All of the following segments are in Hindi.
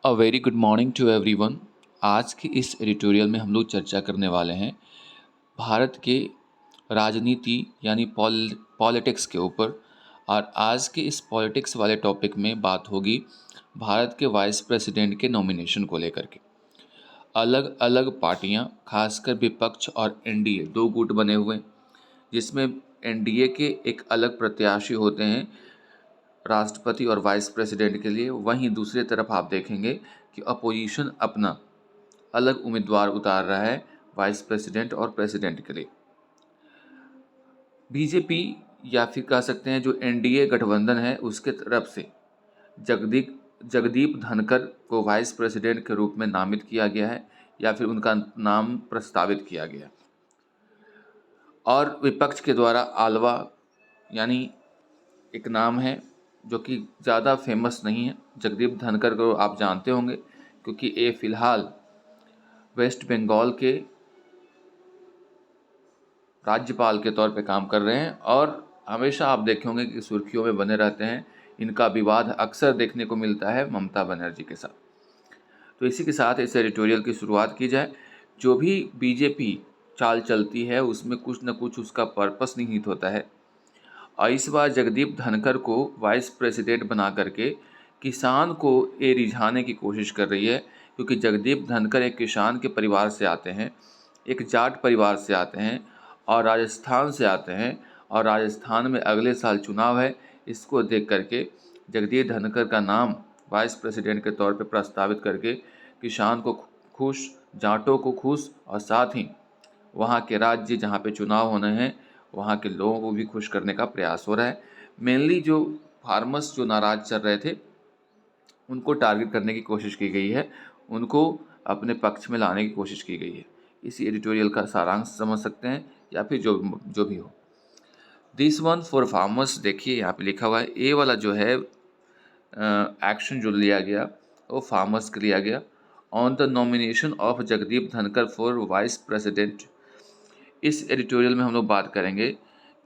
A very good morning to everyone. आज की इस एडिटोरियल में हम लोग चर्चा करने वाले हैं भारत के राजनीति यानी पॉलिटिक्स के ऊपर। और आज के इस पॉलिटिक्स वाले टॉपिक में बात होगी भारत के वाइस प्रेसिडेंट के नॉमिनेशन को लेकर के। अलग अलग पार्टियां, खासकर विपक्ष और एनडीए, दो गुट बने हुए हैं, जिसमें एनडीए के एक अलग प्रत्याशी होते हैं राष्ट्रपति और वाइस प्रेसिडेंट के लिए। वहीं दूसरी तरफ आप देखेंगे कि अपोजिशन अपना अलग उम्मीदवार उतार रहा है वाइस प्रेसिडेंट और प्रेसिडेंट के लिए। बीजेपी या फिर कह सकते हैं जो एनडीए गठबंधन है उसके तरफ से जगदीप धनखड़ को वाइस प्रेसिडेंट के रूप में नामित किया गया है या फिर उनका नाम प्रस्तावित किया गया। और विपक्ष के द्वारा आलवा यानी एक नाम है जो कि ज़्यादा फेमस नहीं है। जगदीप धनखड़ को आप जानते होंगे क्योंकि ये फ़िलहाल वेस्ट बंगाल के राज्यपाल के तौर पे काम कर रहे हैं और हमेशा आप देखे होंगे कि सुर्खियों में बने रहते हैं। इनका विवाद अक्सर देखने को मिलता है ममता बनर्जी के साथ। तो इसी के साथ इस एडिटोरियल की शुरुआत की जाए। जो भी बीजेपी चाल चलती है उसमें कुछ न कुछ उसका पर्पस निहित होता है। और इस बार जगदीप धनखड़ को वाइस प्रेसिडेंट बना करके किसान को ये रिझाने की कोशिश कर रही है, क्योंकि जगदीप धनखड़ एक किसान के परिवार से आते हैं, एक जाट परिवार से आते हैं और राजस्थान से आते हैं। और राजस्थान में अगले साल चुनाव है। इसको देख करके जगदीप धनखड़ का नाम वाइस प्रेसिडेंट के तौर पर प्रस्तावित करके किसान को खुश, जाटों को खुश और साथ ही वहाँ के राज्य जहाँ पे चुनाव होने हैं वहाँ के लोगों को भी खुश करने का प्रयास हो रहा है। मेनली जो फार्मर्स जो नाराज चल रहे थे उनको टारगेट करने की कोशिश की गई है, उनको अपने पक्ष में लाने की कोशिश की गई है। इसी एडिटोरियल का सारांश समझ सकते हैं या फिर जो भी हो। दिस वन फॉर फार्मर्स, देखिए यहाँ पे लिखा हुआ है। ए वाला जो है एक्शन जो लिया गया वो फार्मर्स के लिया गया। On the nomination of Jagdeep Dhankhar for vice president. इस एडिटोरियल में हम लोग बात करेंगे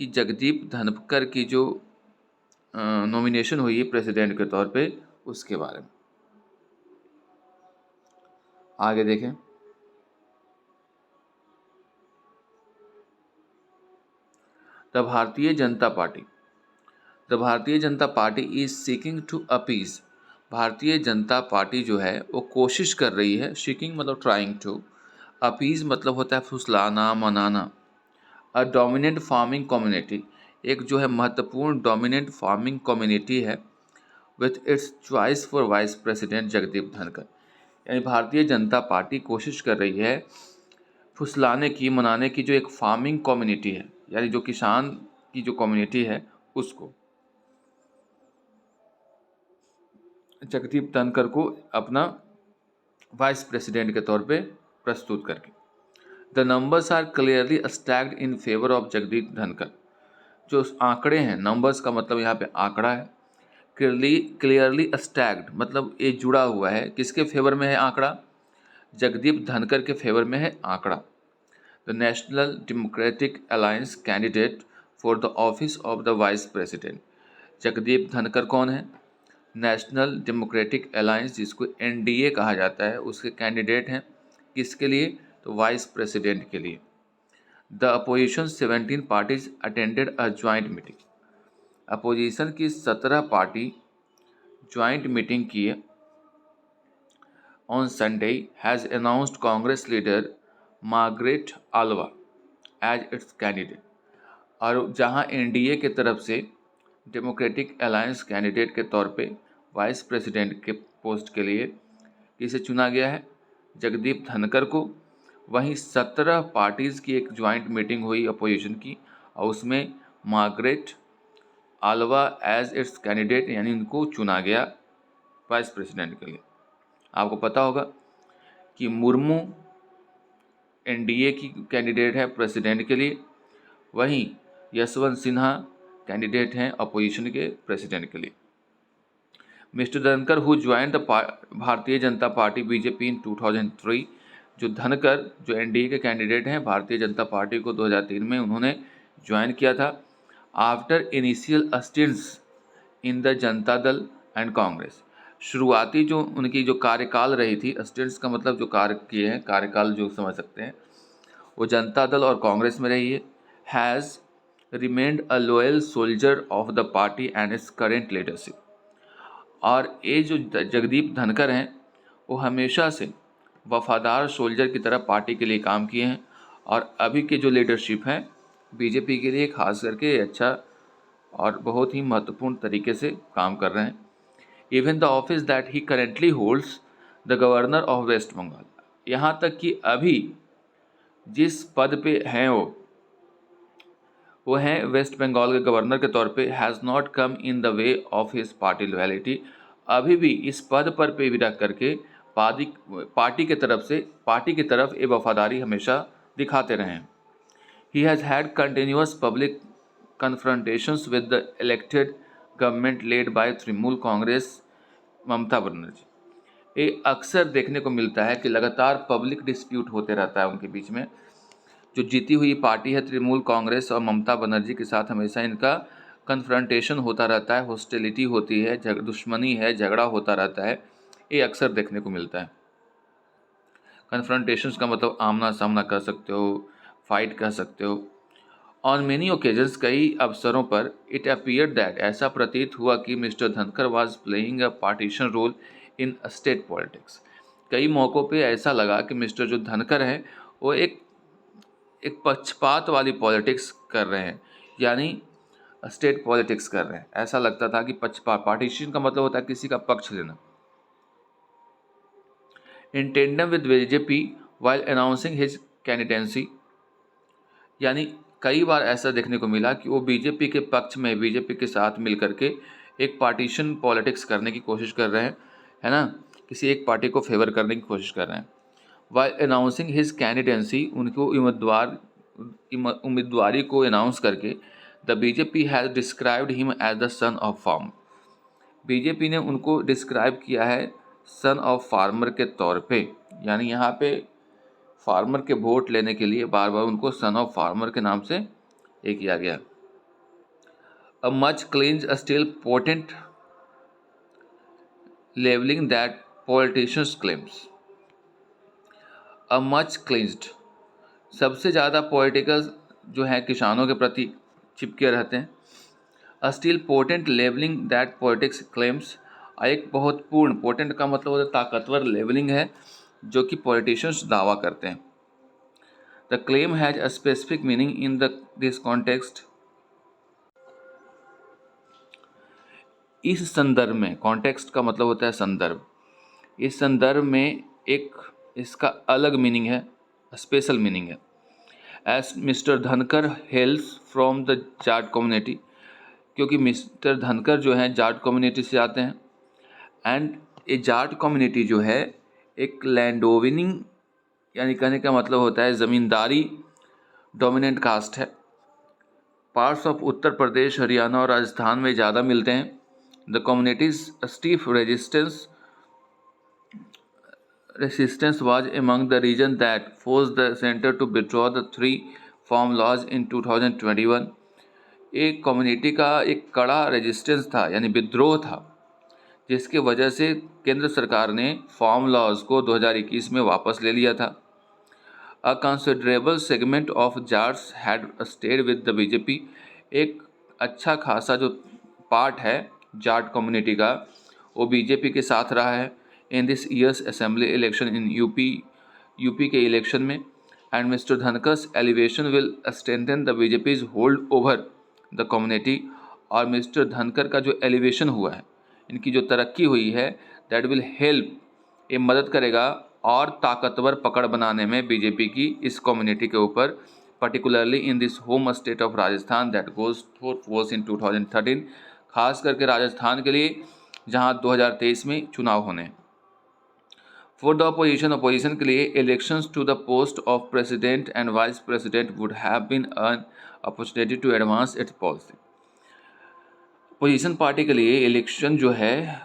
कि जगदीप धनखड़ की जो नॉमिनेशन हुई है प्रेसिडेंट के तौर पे उसके बारे में। आगे देखें। The Bharatiya Janata Party is seeking to appease. Bharatiya Janata party जो है वो कोशिश कर रही है। सीकिंग मतलब ट्राइंग टू, अपीज मतलब होता है फुसलाना, मनाना। अ डोमिनेंट फार्मिंग कम्युनिटी, एक जो है महत्वपूर्ण डोमिनेंट फार्मिंग कम्युनिटी है, with its choice for vice president Jagdeep Dhankhar. यानी भारतीय जनता पार्टी कोशिश कर रही है फुसलाने की, मनाने की जो एक फार्मिंग कम्युनिटी है, यानी जो किसान की जो कम्युनिटी है उसको, जगदीप धनखड़ को अपना वाइस प्रेसिडेंट के तौर पे प्रस्तुत करके। The numbers are clearly stacked in favour of Jagdeep Dhankhar. जो आंकड़े हैं, नंबर्स का मतलब यहाँ पे आंकड़ा है। क्लियरली स्टैक्ड मतलब ये जुड़ा हुआ है। किसके फेवर में है आंकड़ा? जगदीप धनखड़ के फेवर में है आंकड़ा। The national democratic alliance candidate for the office of the vice president. Jagdeep Dhankhar कौन है? नेशनल डेमोक्रेटिक अलायंस, जिसको एनडीए कहा जाता है, उसके कैंडिडेट हैं। किसके लिए? तो वाइस प्रेसिडेंट के लिए। The opposition 17 parties attended a joint meeting. Opposition की 17 पार्टी ज्वाइंट मीटिंग की on Sunday has announced Congress leader Margaret Alva as its candidate. और जहां एनडीए के तरफ से डेमोक्रेटिक अलायंस कैंडिडेट के तौर पे वाइस प्रेसिडेंट के पोस्ट के लिए किसे चुना गया है? जगदीप धनखड़ को। वहीं 17 पार्टीज़ की एक ज्वाइंट मीटिंग हुई अपोजिशन की और उसमें Margaret Alva as its candidate यानी उनको चुना गया वाइस प्रेसिडेंट के लिए। आपको पता होगा कि मुर्मू एनडीए की कैंडिडेट है प्रेसिडेंट के लिए, वहीं यशवंत सिन्हा कैंडिडेट हैं अपोजिशन के प्रेसिडेंट के लिए। Mister Dhankhar who join the Bharatiya Janata party BJP in 2003। जो धनखड़ जो एनडीए के कैंडिडेट हैं भारतीय जनता पार्टी को 2003 में उन्होंने ज्वाइन किया था। After initial स्टिंट्स in the Janata Dal and Congress. शुरुआती जो उनकी जो कार्यकाल रही थी, स्टेंट्स का मतलब जो कार्य किए हैं, कार्यकाल जो समझ सकते हैं, वो जनता दल और कांग्रेस में रही है। Has remained a loyal soldier of the party and it's current leadership. और ये जो जगदीप धनखड़ हैं, वो हमेशा से वफादार सोल्जर की तरह पार्टी के लिए काम किए हैं और अभी के जो लीडरशिप हैं बीजेपी के लिए खास करके अच्छा और बहुत ही महत्वपूर्ण तरीके से काम कर रहे हैं। Even the office that he currently holds the governor of West Bengal, यहाँ तक कि अभी जिस पद पे हैं वो हैं वेस्ट बंगाल के गवर्नर के तौर पे, has not come in the way of his party loyalty. अभी भी इस पद पर पे भी रख करके पार्टी की तरफ ये वफादारी हमेशा दिखाते रहे हैं। He has had continuous public confrontations with the elected government led by Trinamool Congress Mamata Banerjee. ये अक्सर देखने को मिलता है कि लगातार पब्लिक डिस्प्यूट होते रहता है उनके बीच में। जो जीती हुई पार्टी है तृणमूल कांग्रेस और ममता बनर्जी के साथ हमेशा इनका कन्फ्रंटेशन होता रहता है, हॉस्टिलिटी होती है, दुश्मनी है, झगड़ा होता रहता है, ये अक्सर देखने को मिलता है। कन्फ्रंटेशंस का मतलब आमना सामना कर सकते हो, फाइट कर सकते हो। ऑन मेनी ओकेजन्स, कई अवसरों पर, इट अपीयर्ड दैट, ऐसा प्रतीत हुआ कि mister Dhankhar was playing a partition role in state politics. कई मौक़ों पे ऐसा लगा कि मिस्टर जो धनखड़ हैं वो एक पक्षपात वाली पॉलिटिक्स कर रहे हैं, यानी स्टेट पॉलिटिक्स कर रहे हैं। ऐसा लगता था कि पार्टीशन का मतलब होता है किसी का पक्ष लेना। In tandem with BJP while announcing his candidacy, यानी कई बार ऐसा देखने को मिला कि वो बीजेपी के पक्ष में, बीजेपी के साथ मिल करके एक पार्टीशन पॉलिटिक्स करने की कोशिश कर रहे हैं, है ना, किसी एक पार्टी को फेवर करने की कोशिश कर रहे हैं। वाइल अनाउंसिंग हिज कैंडिडेंसी, उनको उम्मीदवारी को अनाउंस करके, the BJP has described him as the son of farm. BJP ने उनको डिस्क्राइब किया है सन ऑफ फार्मर के तौर पे, यानी यहाँ पे फार्मर के वोट लेने के लिए बार बार उनको सन ऑफ फार्मर के नाम से ये किया गया। A much cleanse a still potent levelling that politicians claims. A much cleansed, सबसे ज़्यादा पॉलिटिकल जो है किसानों के प्रति चिपके रहते हैं। A still potent levelling that politics claims, एक बहुत पूर्ण, पोटेंट का मतलब होता है ताकतवर, लेवलिंग है जो कि पॉलिटिशियंस दावा करते हैं। The claim has a specific meaning in this context, इस संदर्भ में, कॉन्टेक्स्ट का मतलब होता है संदर्भ, इस संदर्भ में एक इसका अलग मीनिंग है, स्पेशल मीनिंग है। As mister Dhankhar hails from the Jat community, क्योंकि मिस्टर धनखड़ जो हैं जाट कम्युनिटी से आते हैं। एंड ये जाट कम्युनिटी जो है एक लैंड ओवनिंग, यानी कहने का मतलब होता है ज़मींदारी डोमिनेंट कास्ट है। पार्ट्स ऑफ उत्तर प्रदेश, हरियाणा और राजस्थान में ज़्यादा मिलते हैं। The communities stiff resistance was among the region that forced the center to withdraw the 3 farm laws in 2021। एक कम्युनिटी का एक कड़ा रेजिस्टेंस था, यानी विद्रोह था, जिसके वजह से केंद्र सरकार ने फार्म लॉज को 2021 में वापस ले लिया था। अ considerable segment of Jats had stayed with the BJP, एक अच्छा खासा जो पार्ट है जाट कम्युनिटी का वो बीजेपी के साथ रहा है in this years assembly election in UP के इलेक्शन में। And mister Dhankhar's elevation will strengthen the BJP's hold over the community, और मिस्टर धनखड़ का जो एलिवेशन हुआ है, इनकी जो तरक्की हुई है, दैट विल हेल्प, ये मदद करेगा और ताकतवर पकड़ बनाने में बीजेपी की इस कम्युनिटी के ऊपर, particularly in this home state of Rajasthan that goes for was in 2013, खास करके राजस्थान के लिए जहां 2023 में चुनाव होने। फॉर द अपोजिशन के लिए elections to the post of president and vice president would have been an opportunity to advance its policy. Opposition party के लिए इलेक्शन जो है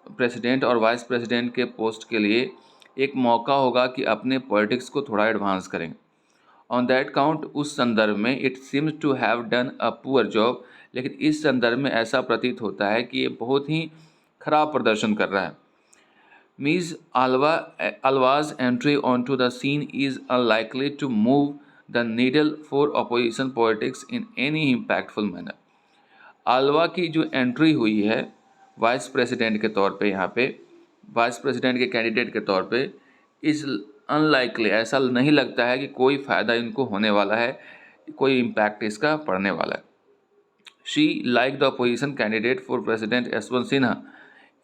प्रेसिडेंट और वाइस प्रेसिडेंट के पोस्ट के लिए एक मौका होगा कि अपने पॉलिटिक्स को थोड़ा एडवांस करें। ऑन दैट काउंट, उस संदर्भ में it seems to have done a poor job, लेकिन इस संदर्भ में ऐसा प्रतीत होता है कि ये बहुत ही खराब प्रदर्शन कर रहा है। Ms. Alva's entry onto the scene is unlikely to move the needle for opposition politics in any impactful manner. आलवा की जो एंट्री हुई है वाइस प्रेसिडेंट के तौर पे, यहाँ पे वाइस प्रेसिडेंट के कैंडिडेट के तौर पे, इज अनलाइकली, ऐसा नहीं लगता है कि कोई फ़ायदा इनको होने वाला है, कोई इम्पैक्ट इसका पड़ने वाला है. She, like the opposition candidate for president Yashwant Sinha,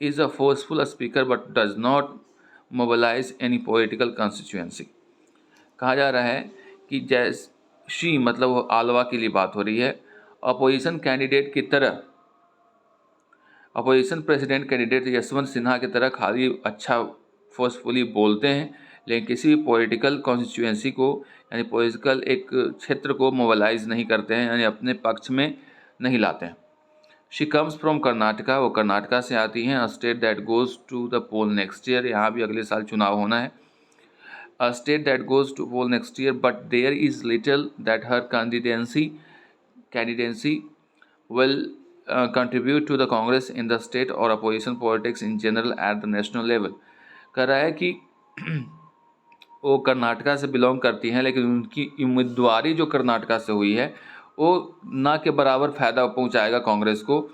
is a forceful speaker but does not mobilize any political constituency. कहा जा रहा है कि शी मतलब वो आलवा के लिए बात हो रही है, अपोजिशन कैंडिडेट की तरह, opposition president candidate Yashwant Sinha की तरह खाली अच्छा फोर्सफुली बोलते हैं, लेकिन किसी भी पॉलिटिकल कॉन्स्टिट्यूएंसी को यानी पॉलिटिकल एक क्षेत्र को मोबिलाइज नहीं करते हैं, यानी अपने पक्ष में नहीं लाते हैं. शी कम्स फ्रॉम कर्नाटका, वो कर्नाटका से आती हैं. A state that goes to the pole next year, यहाँ भी अगले साल चुनाव होना है. A state that goes to pole next year but there is little that her candidacy will contribute to the Congress in the state or opposition politics in general at the national level. कह रहा है कि वो कर्नाटका से बिलोंग करती हैं, लेकिन उनकी उम्मीदवारी जो कर्नाटका से हुई है वो ना के बराबर फ़ायदा पहुंचाएगा कांग्रेस को,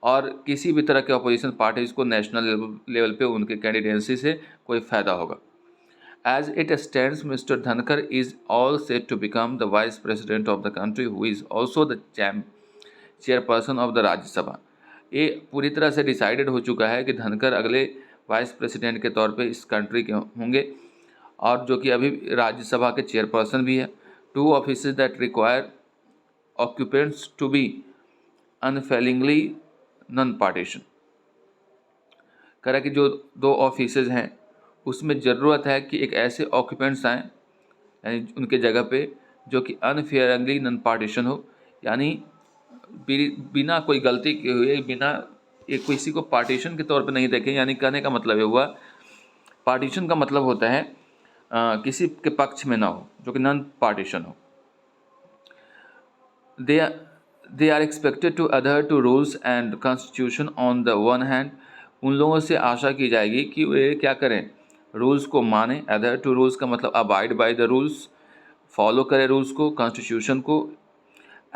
और किसी भी तरह के अपोजिशन पार्टीज़ को नेशनल लेवल पे उनके कैंडिडेंसी से कोई फ़ायदा होगा. As it stands, Mr. Dhankar is all set to become the Vice President of the country, who is also the chairperson of the Rajya Sabha. ये पूरी तरह से डिसाइडेड हो चुका है कि धनकर अगले वाइस प्रेसिडेंट के तौर पे इस कंट्री के होंगे, और जो कि अभी राज्यसभा के चेयरपर्सन भी है. 2 offices that require occupants to be unfailingly non partisan. कह रहा कि जो 2 ऑफिसेज हैं उसमें ज़रूरत है कि एक ऐसे ऑक्यूपेंट्स आएँ, यानी उनके जगह पे, जो कि अनफेयरली नॉन पार्टीशन हो, यानी बिना कोई गलती किए हुए, बिना एक किसी को पार्टीशन के तौर पे नहीं देखें. यानी कहने का मतलब ये हुआ, पार्टीशन का मतलब होता है किसी के पक्ष में ना हो, जो कि नॉन पार्टीशन हो. They are expected to adhere to rules and constitution on the one hand. उन लोगों से आशा की जाएगी कि वे क्या करें, रूल्स को माने. अडहर टू रूल्स का मतलब abide by the rules, follow करें रूल्स को, कॉन्स्टिट्यूशन को.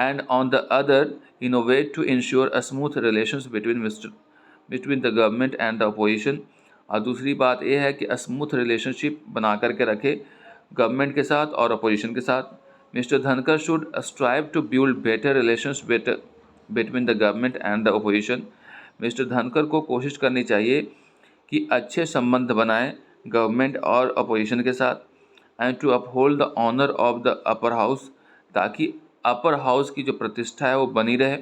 And on the other, innovate to ensure a smooth relations between the government and the opposition. और दूसरी बात यह है कि स्मूथ रिलेशनशिप बना करके रखे गवर्नमेंट के साथ और अपोजिशन के साथ. Mister Dhankhar should strive to build better relations between the government and the opposition. Mister Dhankhar को कोशिश करनी चाहिए कि अच्छे संबंध बनाएं गवर्नमेंट और अपोजिशन के साथ. And to uphold the honour of the upper house, ताकि अपर हाउस की जो प्रतिष्ठा है वो बनी रहे.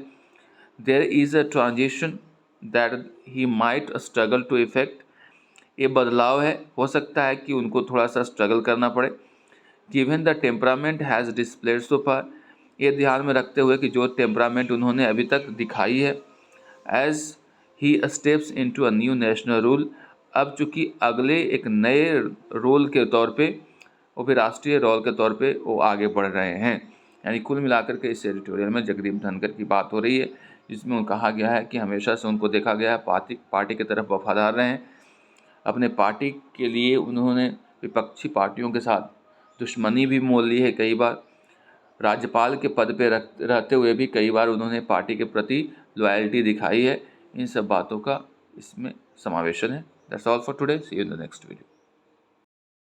There is a transition that he might struggle to effect. ये बदलाव है, हो सकता है कि उनको थोड़ा सा स्ट्रगल करना पड़े. Given the temperament has displayed so far, ये ध्यान में रखते हुए कि जो टेम्परामेंट उन्होंने अभी तक दिखाई है. As he steps into a new national rule, अब चूँकि अगले एक नए रोल के तौर पे, वो भी राष्ट्रीय रोल के तौर पे वो आगे बढ़ रहे हैं. यानी कुल मिलाकर के इस एडिटोरियल में जगदीप धनकर की बात हो रही है, जिसमें कहा गया है कि हमेशा से उनको देखा गया है पार्टी की तरफ वफादार रहे हैं. अपने पार्टी के लिए उन्होंने विपक्षी पार्टियों के साथ दुश्मनी भी मोल ली है. कई बार राज्यपाल के पद पे रहते हुए भी कई बार उन्होंने पार्टी के प्रति लॉयल्टी दिखाई है. इन सब बातों का इसमें समावेशन है. That's all for today. See you in the next video.